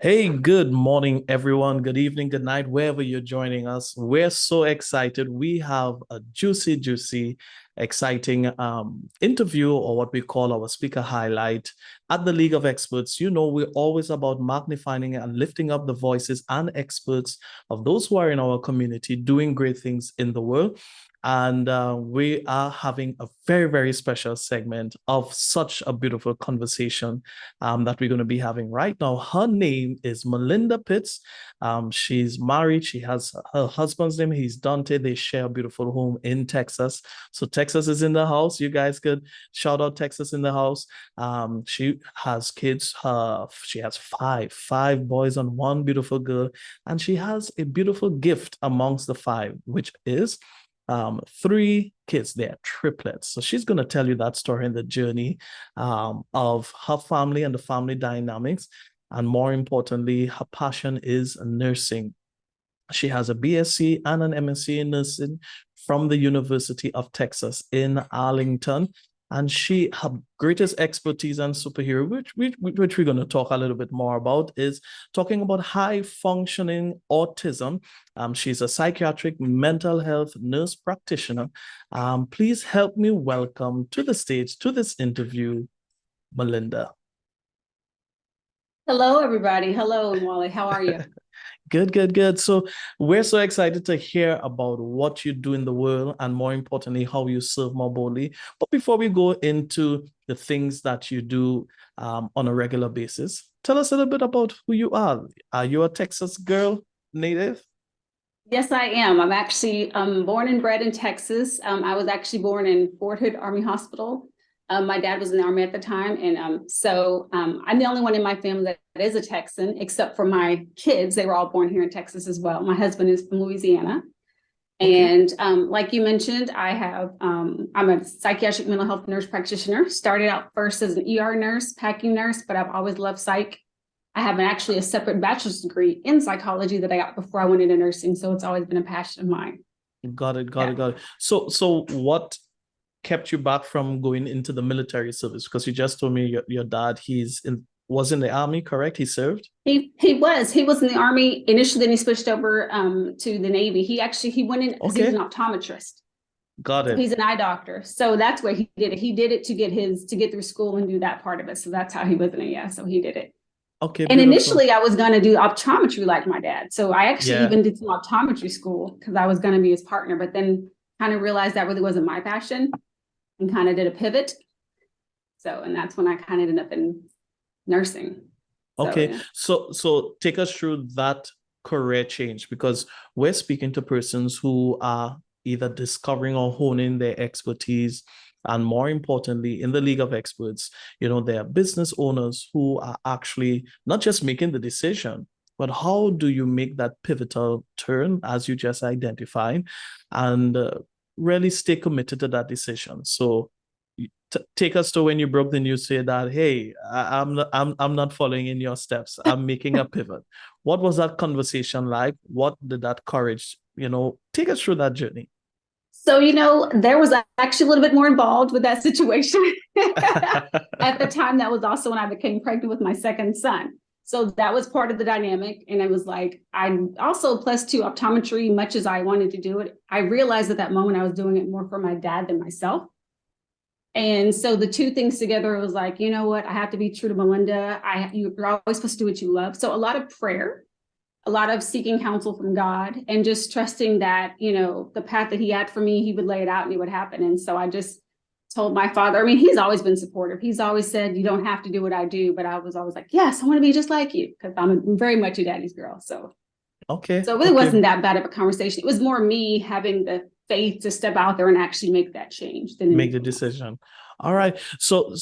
Hey, good morning, everyone. Good evening, good night, wherever you're joining us. We're so excited. We have a juicy, exciting interview, or what we call our speaker highlight at the League of Experts. You know, we're always about magnifying and lifting up the voices and experts of those who are in our community doing great things in the world. And we are having a very special segment of such a beautiful conversation that we're going to be having right now. Her name is Melinda Pitts. She's married. She has her husband's name. He's Donta. They share a beautiful home in Texas. So Texas is in the house. You guys could shout out Texas in the house. She has kids. She has five boys and one beautiful girl. And she has a beautiful gift amongst the five, which is three kids. They're triplets. So she's going to tell you that story and the journey of her family and the family dynamics. And more importantly, her passion is nursing. She has a BSc and an MSc in nursing from the University of Texas in Arlington. And her greatest expertise and superhero, which we're going to talk a little bit more about, is talking about high functioning autism. She's a psychiatric mental health nurse practitioner. Please help me welcome to the stage, to this interview, Melinda. Hello, everybody. Hello, Wally. How are you? Good. So we're so excited to hear about what you do in the world and more importantly, how you serve more boldly. But before we go into the things that you do on a regular basis, tell us a little bit about who you are. Are you a Texas girl, native? Yes, I am. I'm actually born and bred in Texas. I was actually born in Fort Hood Army Hospital. My dad was in the Army at the time. And so I'm the only one in my family that is a Texan, except for my kids. They were all born here in Texas as well. My husband is from Louisiana. Okay. And like you mentioned, I'm a psychiatric mental health nurse practitioner. Started out first as an ER nurse, packing nurse, but I've always loved psych. I have actually a separate bachelor's degree in psychology that I got before I went into nursing. So it's always been a passion of mine. Got it. Yeah. So what kept you back from going into the military service? Because you just told me your dad, was in the army, correct? He served? He was in the Army initially, then he switched over to the Navy. He went in because he was Okay. an optometrist. Got So it. he's an eye doctor. So that's where he did it. He did it to get through school and do that part of it. So that's how he was in it. Yeah. So he did it. Okay, And beautiful. initially I was going to do optometry like my dad. So I actually Yeah. even did some optometry school because I was going to be his partner, but then kind of realized that really wasn't my passion and kind of did a pivot. So, and that's when I kind of ended up in nursing. So, Okay. yeah. So take us through that career change because we're speaking to persons who are either discovering or honing their expertise. And more importantly, in the League of Experts, they are business owners who are actually not just making the decision, but how do you make that pivotal turn, as you just identified, and really stay committed to that decision? So take us to when you broke the news, say that, hey, I'm not following in your steps. I'm making a pivot. What was that conversation like? What did that courage, take us through that journey? So, there was actually a little bit more involved with that situation. At the time, that was also when I became pregnant with my second son. So that was part of the dynamic. And it was like, I also plus two optometry, much as I wanted to do it, I realized at that moment I was doing it more for my dad than myself. And so the two things together, it was like, you know what, I have to be true to Melinda. You're always supposed to do what you love. So a lot of prayer, a lot of seeking counsel from God, and just trusting that, the path that he had for me, he would lay it out and it would happen. And so I just told my father, I mean, he's always been supportive. He's always said, you don't have to do what I do. But I was always like, yes, I want to be just like you because I'm very much a daddy's girl. Okay. So it really Okay. wasn't that bad of a conversation. It was more me having the faith to step out there and actually make that change than Make the anything else. decision. All right. So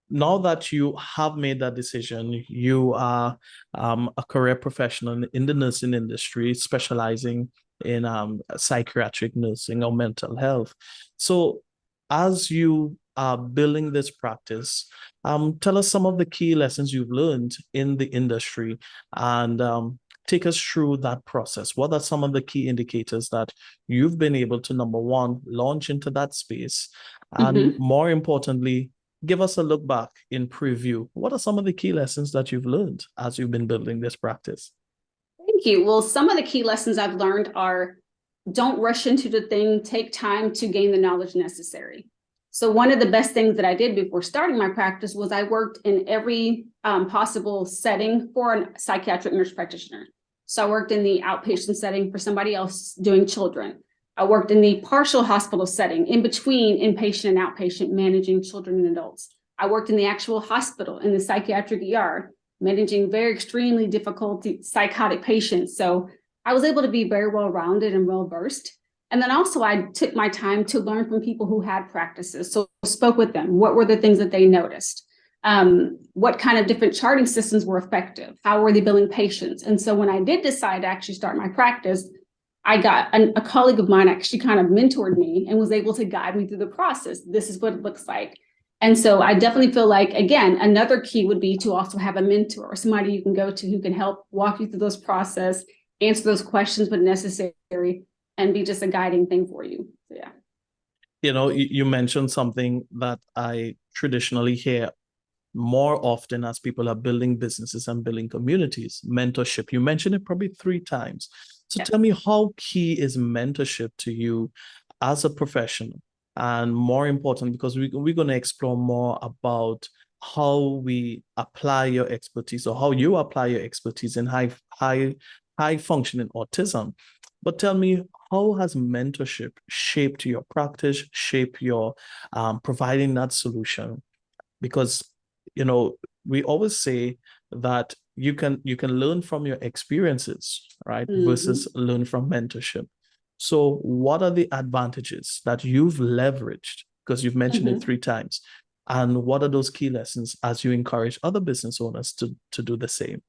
now that you have made that decision, you are a career professional in the nursing industry, specializing in psychiatric nursing or mental health. So as you are building this practice, tell us some of the key lessons you've learned in the industry and take us through that process. What are some of the key indicators that you've been able to, number one, launch into that space? And Mm-hmm. more importantly, give us a look back in preview. What are some of the key lessons that you've learned as you've been building this practice? Thank you. Well, some of the key lessons I've learned are don't rush into the thing, take time to gain the knowledge necessary. So one of the best things that I did before starting my practice was I worked in every possible setting for a psychiatric nurse practitioner. So I worked in the outpatient setting for somebody else doing children. I worked in the partial hospital setting in between inpatient and outpatient, managing children and adults. I worked in the actual hospital in the psychiatric ER, managing very extremely difficult psychotic patients. So I was able to be very well-rounded and well-versed. And then also I took my time to learn from people who had practices. So I spoke with them. What were the things that they noticed? What kind of different charting systems were effective? How were they billing patients? And so when I did decide to actually start my practice, I got a colleague of mine actually kind of mentored me and was able to guide me through the process. This is what it looks like. And so I definitely feel like, again, another key would be to also have a mentor or somebody you can go to who can help walk you through those process, answer those questions when necessary, and be just a guiding thing for you. So, yeah. You know, you mentioned something that I traditionally hear more often as people are building businesses and building communities, mentorship. You mentioned it probably 3 times. So Yeah. tell me, how key is mentorship to you as a professional? And more important, because we're going to explore more about how we apply your expertise or how you apply your expertise in high functioning autism. But tell me, how has mentorship shaped your practice, shaped your providing that solution? Because, you know, we always say that you can learn from your experiences, right? Versus learn from mentorship. So what are the advantages that you've leveraged? Because you've mentioned it 3 times. And what are those key lessons as you encourage other business owners to do the same?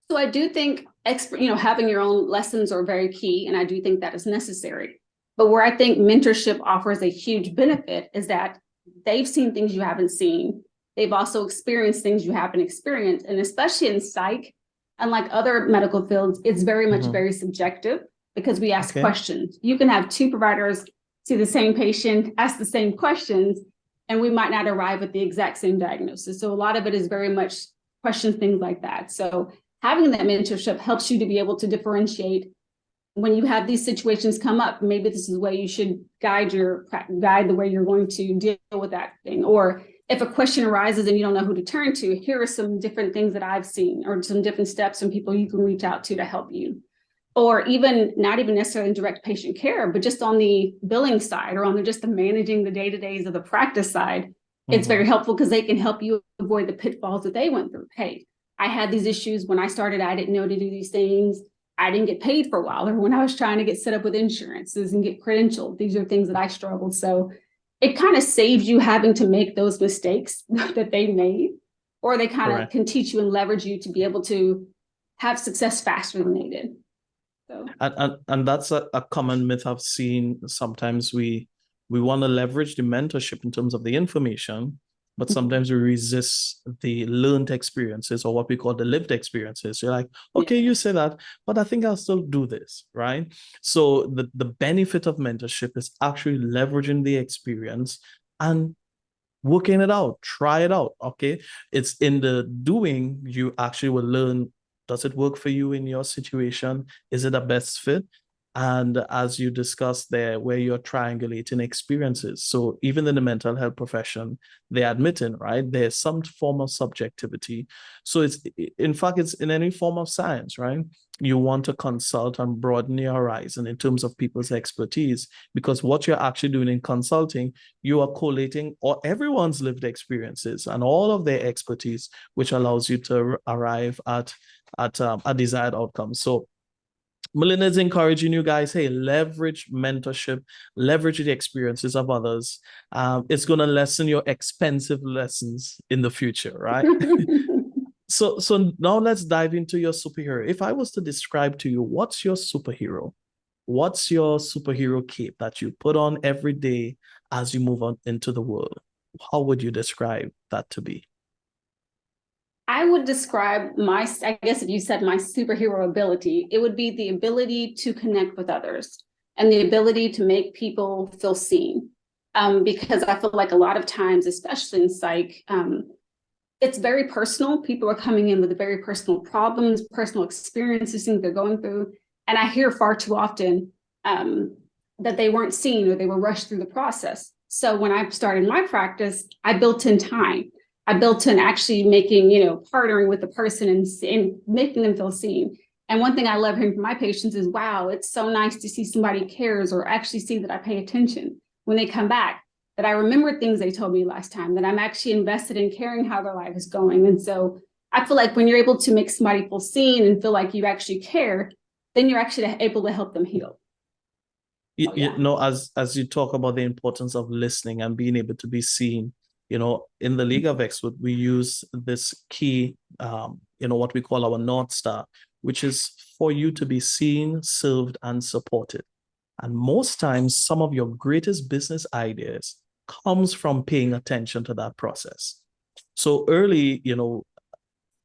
So I do think having your own lessons are very key, and I do think that is necessary. But where I think mentorship offers a huge benefit is that they've seen things you haven't seen. They've also experienced things you haven't experienced. And especially in psych, unlike other medical fields, it's very much very subjective because we ask questions. You can have 2 providers see the same patient, ask the same questions, and we might not arrive at the exact same diagnosis. So a lot of it is very much questions, things like that. So having that mentorship helps you to be able to differentiate when you have these situations come up. Maybe this is the way you should guide the way you're going to deal with that thing. Or if a question arises and you don't know who to turn to, here are some different things that I've seen, or some different steps and people you can reach out to help you. Or even not even necessarily in direct patient care, but just on the billing side or on just the managing the day-to-days of the practice side, it's very helpful because they can help you avoid the pitfalls that they went through. Hey, I had these issues when I started. I didn't know to do these things. I didn't get paid for a while, or when I was trying to get set up with insurances and get credentialed. These are things that I struggled. So it kind of saves you having to make those mistakes that they made, or they kind of can teach you and leverage you to be able to have success faster than they did. So. And that's a common myth I've seen. Sometimes we want to leverage the mentorship in terms of the information, but sometimes we resist the learned experiences, or what we call the lived experiences. You're like, okay, you say that, but I think I'll still do this, right? So the benefit of mentorship is actually leveraging the experience and working it out, try it out, okay? It's in the doing you actually will learn, does it work for you in your situation? Is it a best fit? And as you discussed there, where you're triangulating experiences. So even in the mental health profession, they're admitting, right, there's some form of subjectivity. So it's, in fact, it's in any form of science, right? You want to consult and broaden your horizon in terms of people's expertise, because what you're actually doing in consulting, you are collating or everyone's lived experiences and all of their expertise, which allows you to arrive at a desired outcome. So Melinda is encouraging you guys, hey, leverage mentorship, leverage the experiences of others. It's going to lessen your expensive lessons in the future, right? So now let's dive into your superhero. If I was to describe to you, what's your superhero? What's your superhero cape that you put on every day as you move on into the world? How would you describe that to be? I would describe I guess if you said my superhero ability, it would be the ability to connect with others and the ability to make people feel seen. because I feel like a lot of times, especially in psych, it's very personal. People are coming in with very personal problems, personal experiences, things they're going through. And I hear far too often that they weren't seen or they were rushed through the process. So when I started my practice, I built in time. I built in actually making, partnering with the person and making them feel seen. And one thing I love hearing from my patients is, wow, it's so nice to see somebody cares or actually see that I pay attention when they come back, that I remember things they told me last time, that I'm actually invested in caring how their life is going. And so I feel like when you're able to make somebody feel seen and feel like you actually care, then you're actually able to help them heal. As you talk about the importance of listening and being able to be seen, in the League of Expert, we use this key, what we call our North Star, which is for you to be seen, served, and supported. And most times, some of your greatest business ideas comes from paying attention to that process. So early,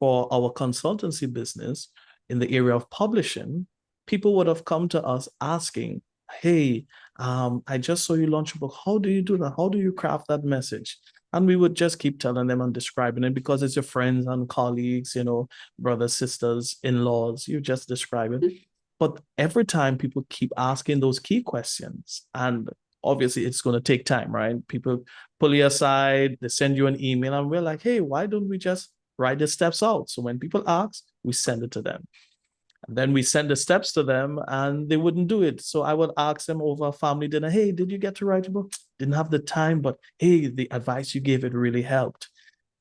for our consultancy business in the area of publishing, people would have come to us asking, hey, I just saw you launch a book. How do you do that? How do you craft that message? And we would just keep telling them and describing it because it's your friends and colleagues, brothers, sisters, in-laws, you just describe it. But every time people keep asking those key questions, and obviously it's going to take time, right? People pull you aside, they send you an email, and we're like, hey, why don't we just write the steps out? So when people ask, we send it to them. And then we send the steps to them and they wouldn't do it. So I would ask them over a family dinner, hey, did you get to write a book? Didn't have the time, but hey, the advice you gave, it really helped.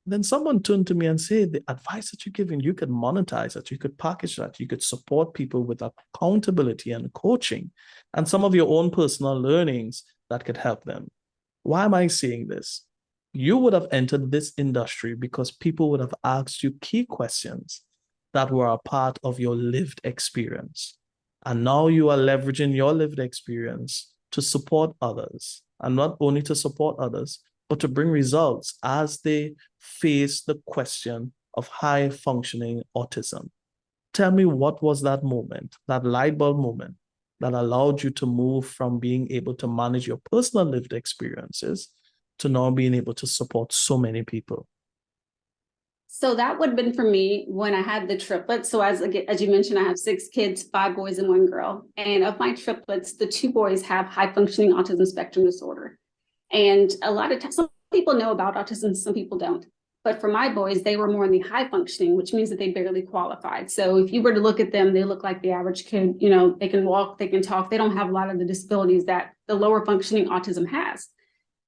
Then someone turned to me and said, the advice that you're giving, you could monetize that, you could package that, you could support people with accountability and coaching and some of your own personal learnings that could help them. Why am I saying this? You would have entered this industry because people would have asked you key questions that were a part of your lived experience. And now you are leveraging your lived experience to support others, and not only to support others, but to bring results as they face the question of high functioning autism. Tell me, what was that moment, that light bulb moment that allowed you to move from being able to manage your personal lived experiences to now being able to support so many people? So that would have been for me when I had the triplets. So as you mentioned, I have 6 kids, 5 boys and 1 girl. And of my triplets, the 2 boys have high functioning autism spectrum disorder. And a lot of times, some people know about autism, some people don't. But for my boys, they were more in the high functioning, which means that they barely qualified. So if you were to look at them, they look like the average kid. They can walk, they can talk. They don't have a lot of the disabilities that the lower functioning autism has.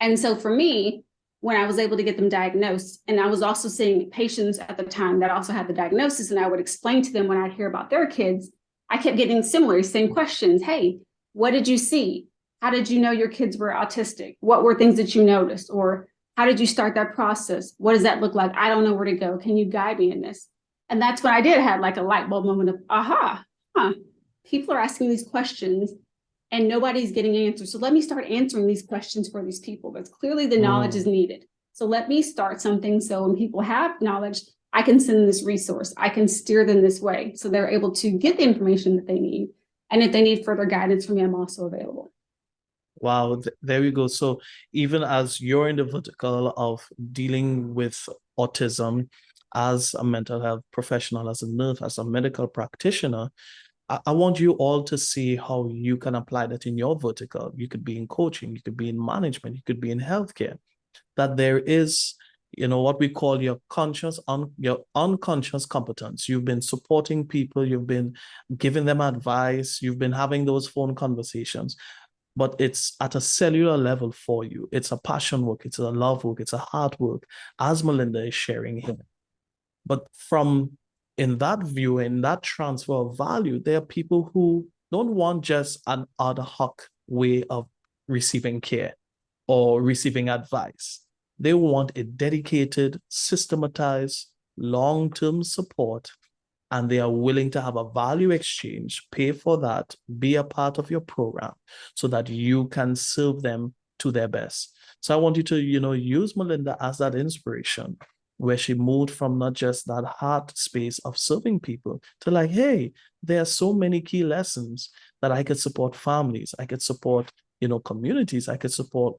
And so for me, when I was able to get them diagnosed, and I was also seeing patients at the time that also had the diagnosis, and I would explain to them when I'd hear about their kids, I kept getting same questions. Hey, what did you see? How did you know your kids were autistic? What were things that you noticed? Or how did you start that process? What does that look like? I don't know where to go. Can you guide me in this? And that's when I did have like a light bulb moment of, aha, people are asking these questions and nobody's getting answers. So let me start answering these questions for these people. That's clearly the knowledge is needed. So let me start something. So when people have knowledge, I can send them this resource. I can steer them this way. So they're able to get the information that they need. And if they need further guidance from me, I'm also available. Wow, there we go. So even as you're in the vertical of dealing with autism as a mental health professional, as a nurse, as a medical practitioner, I want you all to see how you can apply that in your vertical. You could be in coaching, you could be in management, you could be in healthcare. That there is, what we call your your unconscious competence. You've been supporting people, you've been giving them advice, you've been having those phone conversations, but it's at a cellular level for you. It's a passion work, it's a love work, it's a heart work, as Melinda is sharing here. But in that view, in that transfer of value, there are people who don't want just an ad hoc way of receiving care or receiving advice. They want a dedicated, systematized, long-term support, and they are willing to have a value exchange, pay for that, be a part of your program so that you can serve them to their best. So I want you to, use Melinda as that inspiration, where she moved from not just that heart space of serving people to like, hey, there are so many key lessons that I could support families, I could support, communities, I could support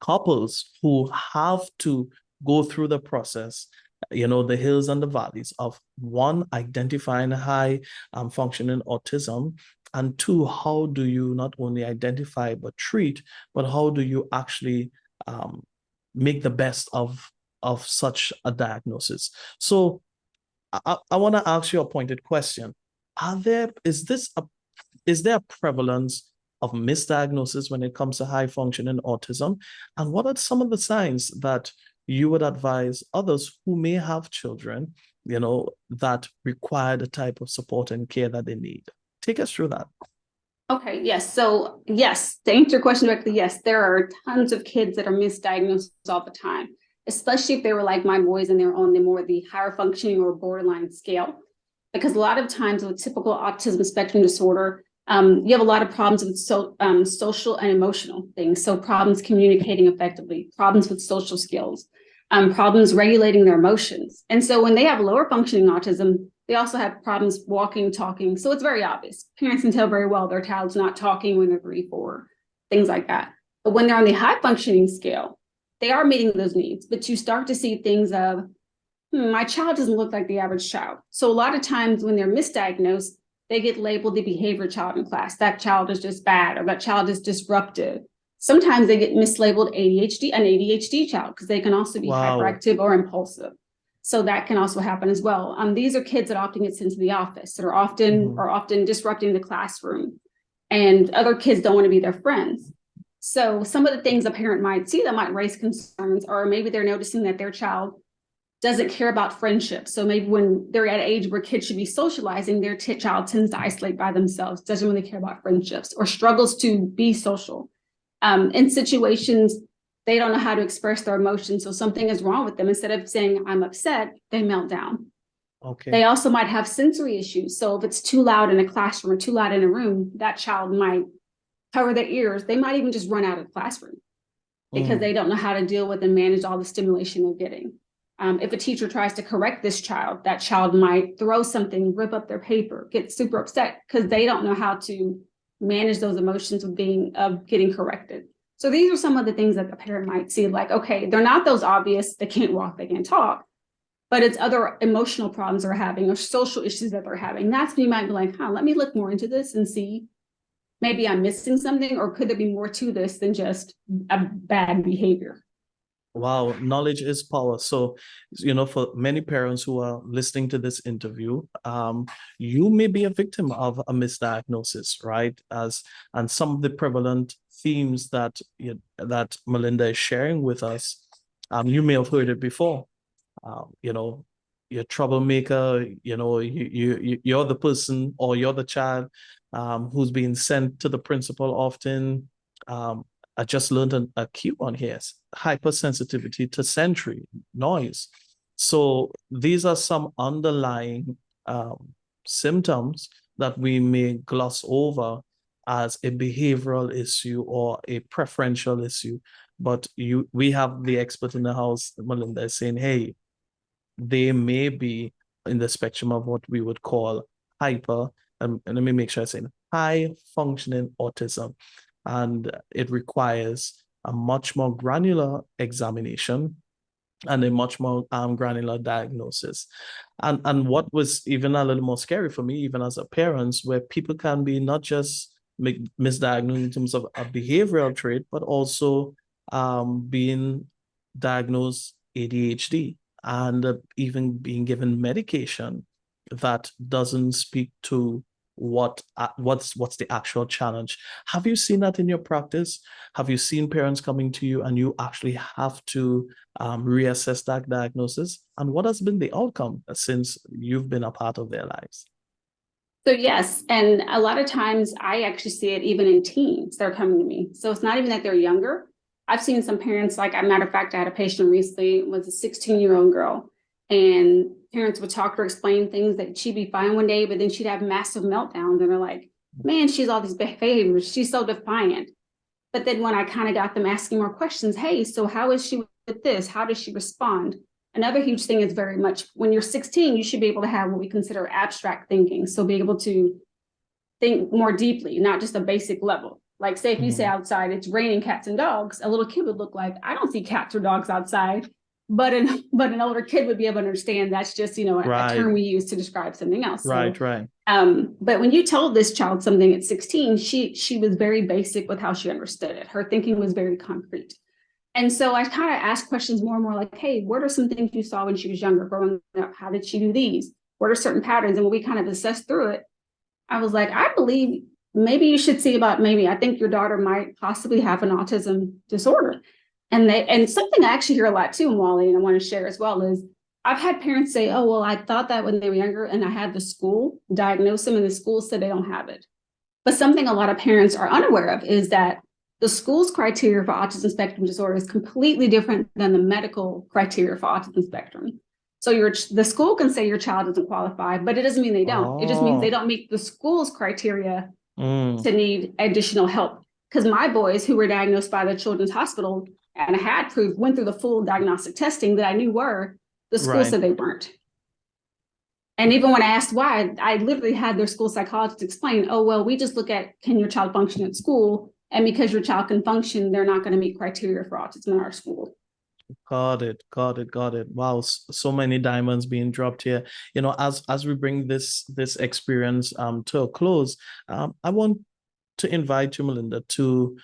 couples who have to go through the process, the hills and the valleys of, one, identifying high functioning autism, and two, how do you not only identify but treat, but how do you actually make the best of such a diagnosis? So I want to ask you a pointed question. Is there a prevalence of misdiagnosis when it comes to high functioning autism? And what are some of the signs that you would advise others who may have children, that require the type of support and care that they need? Take us through that. Okay, yes. So yes, to answer your question directly, yes, there are tons of kids that are misdiagnosed all the time, especially if they were like my boys and they're on the higher functioning or borderline scale. Because a lot of times with typical autism spectrum disorder, you have a lot of problems with social and emotional things. So problems communicating effectively, problems with social skills, problems regulating their emotions. And so when they have lower functioning autism, they also have problems walking, talking. So it's very obvious. Parents can tell very well their child's not talking when they're 3, 4, things like that. But when they're on the high functioning scale, they are meeting those needs. But you start to see things of, my child doesn't look like the average child. So a lot of times when they're misdiagnosed, they get labeled the behavior child in class. That child is just bad, or that child is disruptive. Sometimes they get mislabeled an ADHD child, because they can also be hyperactive or impulsive. So that can also happen as well. These are kids that often get sent to the office, that are often disrupting the classroom, and other kids don't want to be their friends. So some of the things a parent might see that might raise concerns, or maybe they're noticing that their child doesn't care about friendship. So maybe when they're at an age where kids should be socializing, their child tends to isolate by themselves, doesn't really care about friendships, or struggles to be social. In situations, they don't know how to express their emotions. So something is wrong with them. Instead of saying, I'm upset, they melt down. Okay. They also might have sensory issues. So if it's too loud in a classroom or too loud in a room, that child might cover their ears. They might even just run out of the classroom because they don't know how to deal with and manage all the stimulation they're getting. If a teacher tries to correct this child, that child might throw something, rip up their paper, get super upset because they don't know how to manage those emotions of getting corrected. So these are some of the things that the parent might see, like, okay, they're not those obvious, they can't walk, they can't talk, but it's other emotional problems they're having or social issues that they're having. That's when you might be like, let me look more into this and see, maybe I'm missing something, or could there be more to this than just a bad behavior? Wow, knowledge is power. So, for many parents who are listening to this interview, you may be a victim of a misdiagnosis, right? And some of the prevalent themes that Melinda is sharing with us, you may have heard it before. You're a troublemaker. You're the person, or you're the child who's being sent to the principal often. I just learned a cue on here: hypersensitivity to sensory noise. So these are some underlying symptoms that we may gloss over as a behavioral issue or a preferential issue. But we have the expert in the house, Melinda, saying, hey, they may be in the spectrum of what we would call hyper, and let me make sure I say high functioning autism. And it requires a much more granular examination and a much more granular diagnosis. And what was even a little more scary for me, even as a parent, where people can be not just misdiagnosed in terms of a behavioral trait, but also being diagnosed ADHD and even being given medication that doesn't speak to what's the actual challenge. Have you seen that in your practice? Have you seen parents coming to you and you actually have to reassess that diagnosis? And what has been the outcome since you've been a part of their lives? So yes, and a lot of times I actually see it even in teens that are coming to me. So it's not even that they're younger. I've seen some parents, like, as a matter of fact, I had a patient recently, it was a 16-year-old girl, and parents would talk to her, explain things that she'd be fine one day, but then she'd have massive meltdowns. And they're like, man, she's all these behaviors. She's so defiant. But then when I kind of got them asking more questions, hey, so how is she with this? How does she respond? Another huge thing is very much when you're 16, you should be able to have what we consider abstract thinking. So be able to think more deeply, not just a basic level. Like, say if you say outside it's raining cats and dogs, a little kid would look like, I don't see cats or dogs outside. But an older kid would be able to understand that's just, you know, a term we use to describe something else. Right. But when you told this child something at 16, she was very basic with how she understood it. Her thinking was very concrete. And so I kind of asked questions more and more like, hey, what are some things you saw when she was younger growing up? How did she do these? What are certain patterns? And when we kind of assessed through it, I was like, I believe maybe you should see about I think your daughter might possibly have an autism disorder. And something I actually hear a lot too, Wally, and I want to share as well is I've had parents say, oh, well, I thought that when they were younger and I had the school diagnose them and the school said they don't have it. But something a lot of parents are unaware of is that the school's criteria for autism spectrum disorder is completely different than the medical criteria for autism spectrum. So the school can say your child doesn't qualify, but it doesn't mean they don't. It just means they don't meet the school's criteria to need additional help. Because my boys who were diagnosed by the Children's Hospital and went through the full diagnostic testing that I knew the school said they weren't. And even when I asked why, I literally had their school psychologist explain, oh, well, we just look at, can your child function at school? And because your child can function, they're not going to meet criteria for autism in our school. Got it. Wow, so many diamonds being dropped here. You know, as we bring this experience to a close, I want to invite you, Melinda, to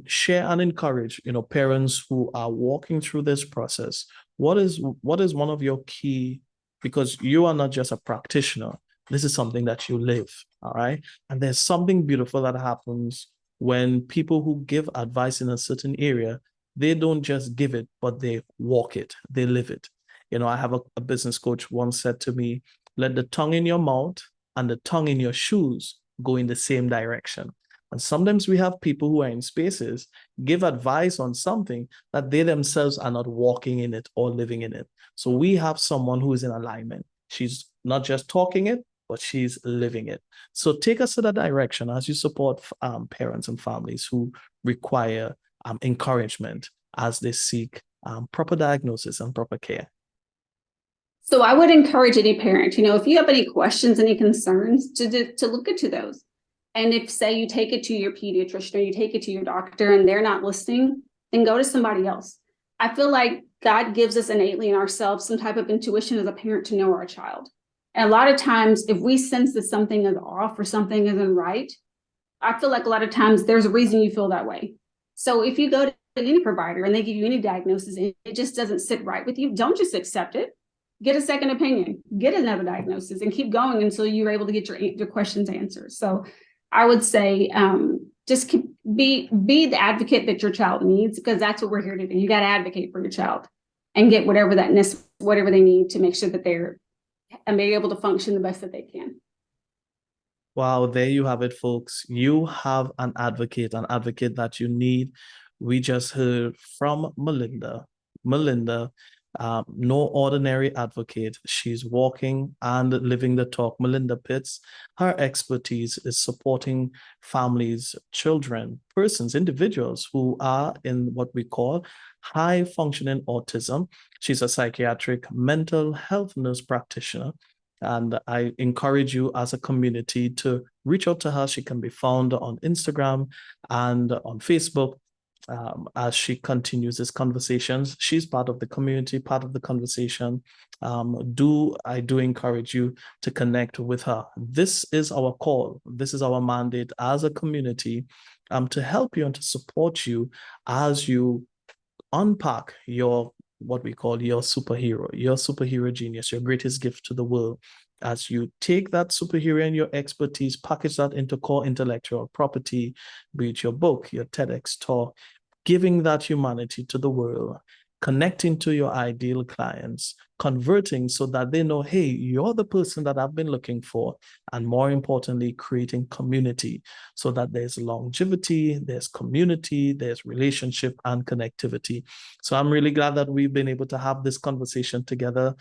share and encourage, you know, parents who are walking through this process. What is one of your key, because you are not just a practitioner, this is something that you live, all right? And there's something beautiful that happens when people who give advice in a certain area, they don't just give it, but they walk it, they live it. You know, I have a business coach once said to me, let the tongue in your mouth and the tongue in your shoes go in the same direction. And sometimes we have people who are in spaces, give advice on something that they themselves are not walking in it or living in it. So we have someone who is in alignment. She's not just talking it, but she's living it. So take us to that direction as you support parents and families who require encouragement as they seek proper diagnosis and proper care. So I would encourage any parent, you know, if you have any questions, any concerns, to look into those. And if, say, you take it to your pediatrician or you take it to your doctor and they're not listening, then go to somebody else. I feel like God gives us innately in ourselves some type of intuition as a parent to know our child. And a lot of times, if we sense that something is off or something isn't right, I feel like a lot of times there's a reason you feel that way. So if you go to any provider and they give you any diagnosis and it just doesn't sit right with you, don't just accept it. Get a second opinion, get another diagnosis, and keep going until you're able to get your questions answered. So I would say just be the advocate that your child needs, because that's what we're here to do. You got to advocate for your child and get whatever they need to make sure that they're able to function the best that they can. Wow, there you have it, folks. You have an advocate that you need. We just heard from Melinda. No ordinary advocate. She's walking and living the talk. Melinda Pitts, her expertise is supporting families, children, persons, individuals who are in what we call high functioning autism. She's a psychiatric mental health nurse practitioner. And I encourage you as a community to reach out to her. She can be found on Instagram and on Facebook. As she continues these conversations, she's part of the community, part of the conversation. I do encourage you to connect with her. This is our call. This is our mandate as a community, to help you and to support you as you unpack what we call your superhero genius, your greatest gift to the world. As you take that superhero and your expertise, package that into core intellectual property, be it your book, your TEDx talk, giving that humanity to the world, connecting to your ideal clients, converting so that they know, hey, you're the person that I've been looking for. And more importantly, creating community so that there's longevity, there's community, there's relationship and connectivity. So I'm really glad that we've been able to have this conversation together.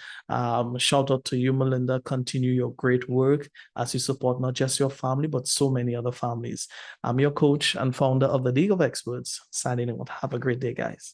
Shout out to you, Melinda. Continue your great work as you support not just your family, but so many other families. I'm your coach and founder of the League of Experts, signing out. Have a great day, guys.